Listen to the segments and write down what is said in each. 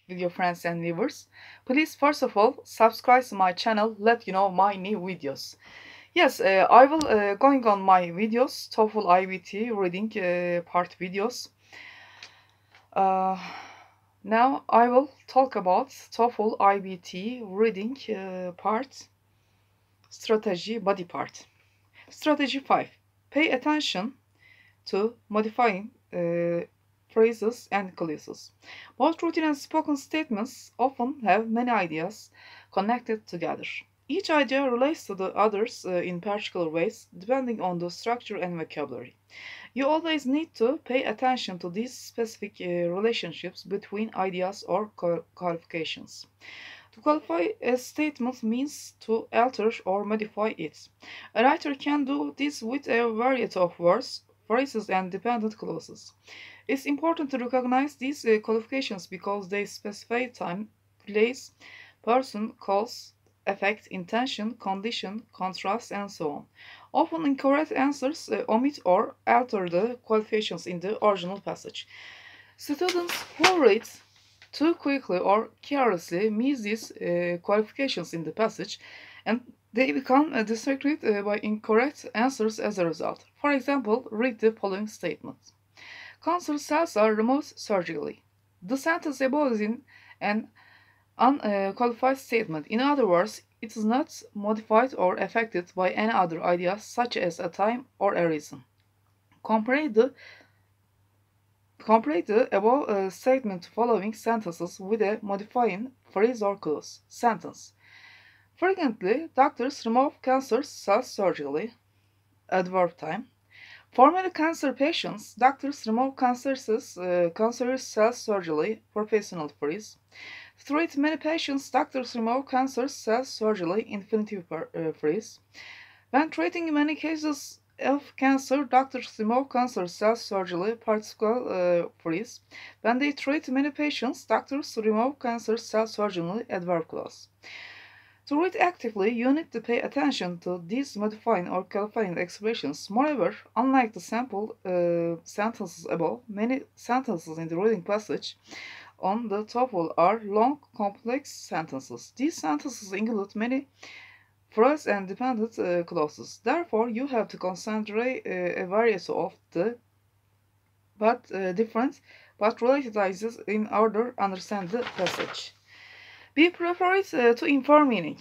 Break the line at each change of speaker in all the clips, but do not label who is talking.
video friends and viewers. Please first of all subscribe to my channel, let you know my new videos. Yes, I will going on my videos, Toefl Ibt reading part videos. Now I will talk about Toefl Ibt reading part, strategy body part. Strategy 5. Pay attention to modifying phrases and clauses. Both written and spoken statements often have many ideas connected together. Each idea relates to the others in particular ways, depending on the structure and vocabulary. You always need to pay attention to these specific relationships between ideas or qualifications. To qualify a statement means to alter or modify it. A writer can do this with a variety of words, phrases, and dependent clauses. It's important to recognize these qualifications because they specify time, place, person, cause, effect, intention, condition, contrast, and so on. Often incorrect answers omit or alter the qualifications in the original passage. Students who read too quickly or carelessly miss these qualifications in the passage, and they become distracted by incorrect answers as a result. For example, read the following statement. Cancer cells are removed surgically. The sentence above is in an unqualified statement. In other words, it is not modified or affected by any other idea such as a time or a reason. Compare the above statement following sentences with a modifying phrase or clause. Sentence. Frequently, doctors remove cancer cells surgically. Adverb time. For many cancer patients, doctors remove cancerous cells surgically. Professional phrase. To treat many patients, doctors remove cancer cells surgically. Infinitive phrase. When treating many cases of cancer, doctors remove cancer cells surgically. Participle phrase. When they treat many patients, doctors remove cancer cells surgically. Adverb clause. To read actively, you need to pay attention to these modifying or qualifying expressions. Moreover, unlike the sample sentences above, many sentences in the reading passage on the TOEFL are long, complex sentences. These sentences include many phrase and dependent clauses. Therefore, you have to concentrate a variety of the different but related ideas in order to understand the passage. Be prepared to infer meaning.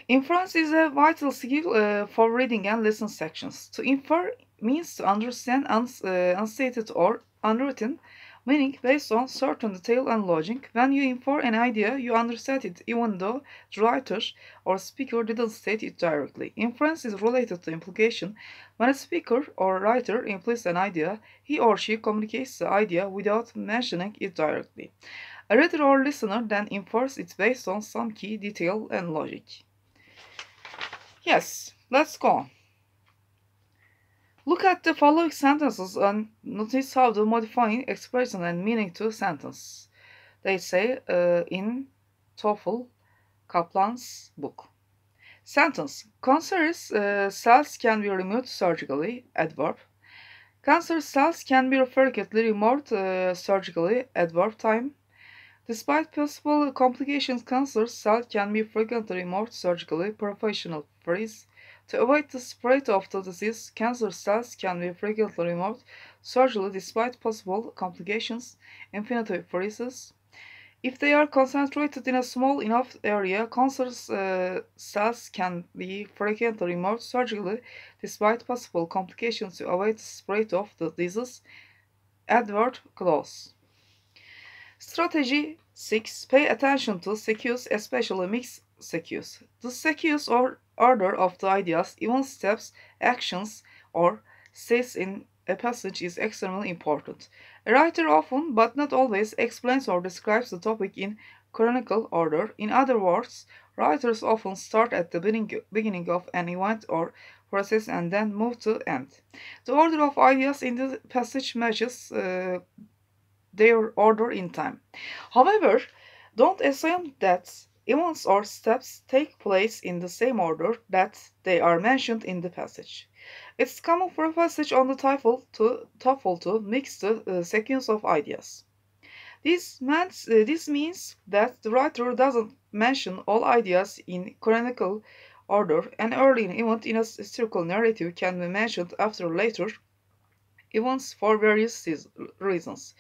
Inference is a vital skill for reading and listening sections. To infer means to understand unstated or unwritten meaning based on certain detail and logic. When you infer an idea, you understand it even though the writer or speaker didn't state it directly. Inference is related to implication. When a speaker or writer implies an idea, he or she communicates the idea without mentioning it directly. A reader or listener then infers it based on some key detail and logic. Yes, let's go on. Look at the following sentences and notice how the modifying expression and meaning to sentence. They say in Toefl Kaplan's book. Sentence. Cancerous cells can be removed surgically. Adverb. Cancer cells can be frequently removed surgically. Adverb time. Despite possible complications, cancer cells can be frequently removed surgically. Professional phrase. To avoid the spread of the disease, cancer cells can be frequently removed surgically despite possible complications. Infinitive phrases. If they are concentrated in a small enough area, cancer cells can be frequently removed surgically despite possible complications to avoid the spread of the disease. Adverb clause. Strategy 6. Pay attention to sequence, especially mixed sequence. The sequence or order of the ideas, even steps, actions, or states in a passage is extremely important. A writer often, but not always, explains or describes the topic in chronological order. In other words, writers often start at the beginning of an event or process and then move to end. The order of ideas in the passage matches their order in time. However, don't assume that events or steps take place in the same order that they are mentioned in the passage. It's common for a passage on the TOEFL to mix the sequence of ideas. This means that the writer doesn't mention all ideas in chronological order. An early event in a historical narrative can be mentioned after later events for various reasons.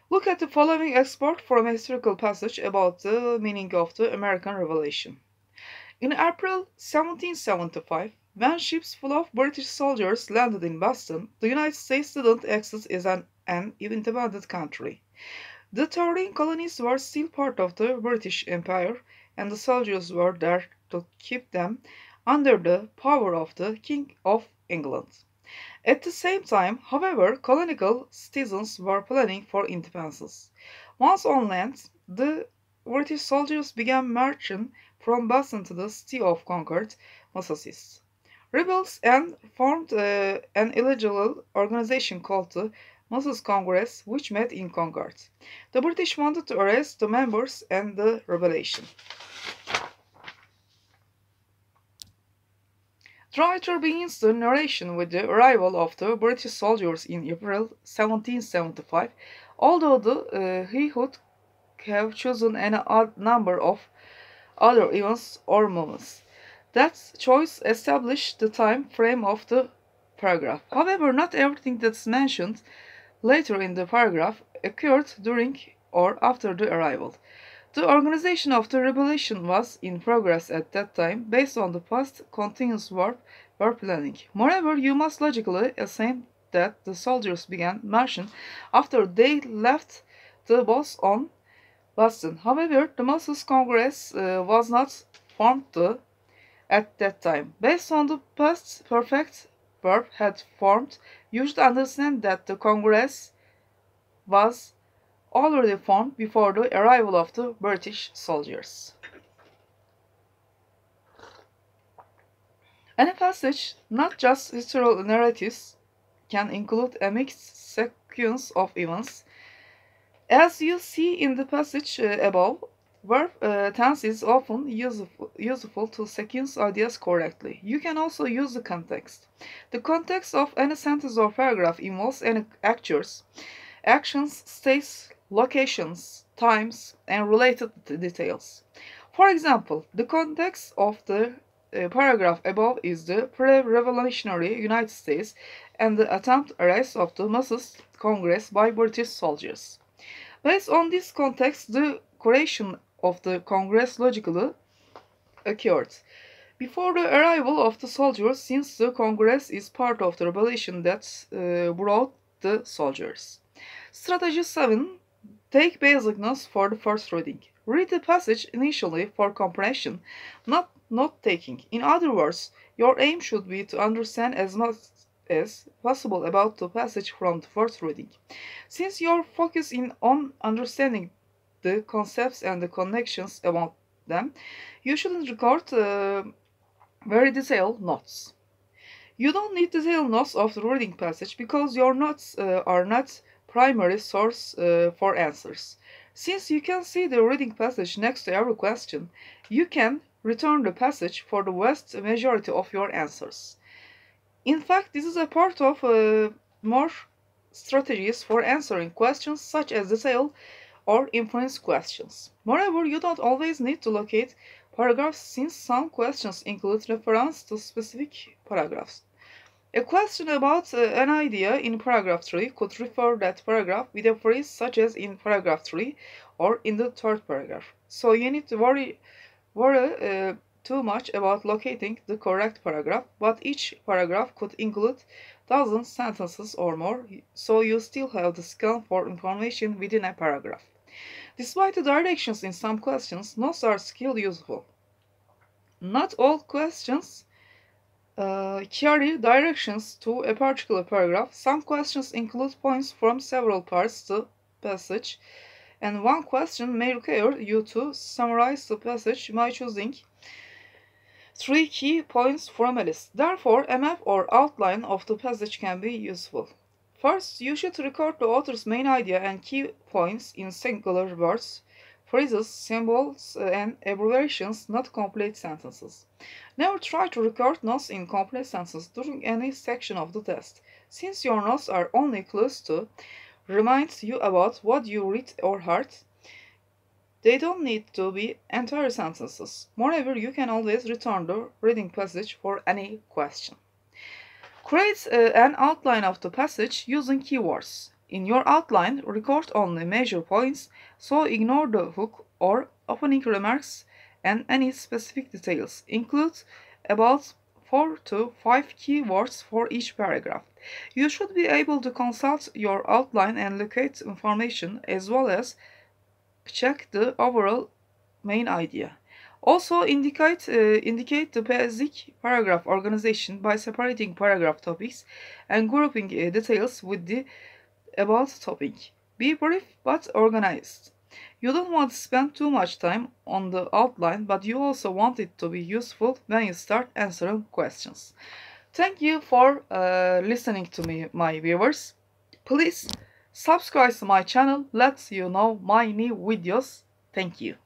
Look at the following excerpt from a historical passage about the meaning of the American Revolution. In April 1775, when ships full of British soldiers landed in Boston, the United States didn't exist as an independent country. The 13 colonies were still part of the British Empire, and the soldiers were there to keep them under the power of the King of England. At the same time, however, colonial citizens were planning for independence. Once on land, the British soldiers began marching from Boston to the city of Concord, Massachusetts. Rebels and formed an illegal organization called the Massachusetts Congress, which met in Concord. The British wanted to arrest the members and the rebellion. The writer begins the narration with the arrival of the British soldiers in April 1775, although he could have chosen an odd number of other events or moments. That choice established the time frame of the paragraph. However, not everything that's mentioned later in the paragraph occurred during or after the arrival. The organization of the rebellion was in progress at that time based on the past continuous war planning. Moreover, you must logically assume that the soldiers began marching after they left the boss on Boston. However, the Massachusetts Congress was not formed at that time. Based on the past perfect verb had formed, you should understand that the Congress was already formed before the arrival of the British soldiers. Any passage, not just historical narratives, can include a mixed sequence of events. As you see in the passage above, verb tense is often useful to sequence ideas correctly. You can also use the context. The context of any sentence or paragraph involves any actors, actions, states, locations, times, and related details. For example, the context of the paragraph above is the pre-revolutionary United States and the attempted arrest of the Massachusetts Congress by British soldiers. Based on this context, the creation of the Congress logically occurred. Before the arrival of the soldiers, since the Congress is part of the rebellion that brought the soldiers. Strategy 7. Take basic notes for the first reading. Read the passage initially for comprehension, not note-taking. In other words, your aim should be to understand as much as possible about the passage from the first reading. Since your focus is on understanding the concepts and the connections about them, you shouldn't record very detailed notes. You don't need detailed notes of the reading passage because your notes are not primary source for answers. Since you can see the reading passage next to every question, you can return the passage for the vast majority of your answers. In fact, this is a part of more strategies for answering questions such as detail or inference questions. Moreover, you don't always need to locate paragraphs since some questions include reference to specific paragraphs. A question about an idea in paragraph 3 could refer that paragraph with a phrase such as in paragraph 3 or in the third paragraph. So you need to worry too much about locating the correct paragraph, but each paragraph could include dozens sentences or more, so you still have the scan for information within a paragraph. Despite the directions in some questions, notes are still useful. Not all questions carry directions to a particular paragraph. Some questions include points from several parts of the passage, and one question may require you to summarize the passage by choosing 3 key points from a list. Therefore, a map or outline of the passage can be useful. First, you should record the author's main idea and key points in singular words, phrases, symbols, and abbreviations, not complete sentences. Never try to record notes in complete sentences during any section of the test. Since your notes are only clues to reminds you about what you read or heard. They don't need to be entire sentences. Moreover, you can always return the reading passage for any question. Create an outline of the passage using keywords. In your outline, record only major points, so ignore the hook or opening remarks and any specific details. Include about 4 to 5 keywords for each paragraph. You should be able to consult your outline and locate information as well as check the overall main idea. Also indicate the basic paragraph organization by separating paragraph topics and grouping details with the about topic. Be brief but organized. You don't want to spend too much time on the outline, but you also want it to be useful when you start answering questions. Thank you for listening to me, my viewers. Please subscribe to my channel. Let you know my new videos. Thank you.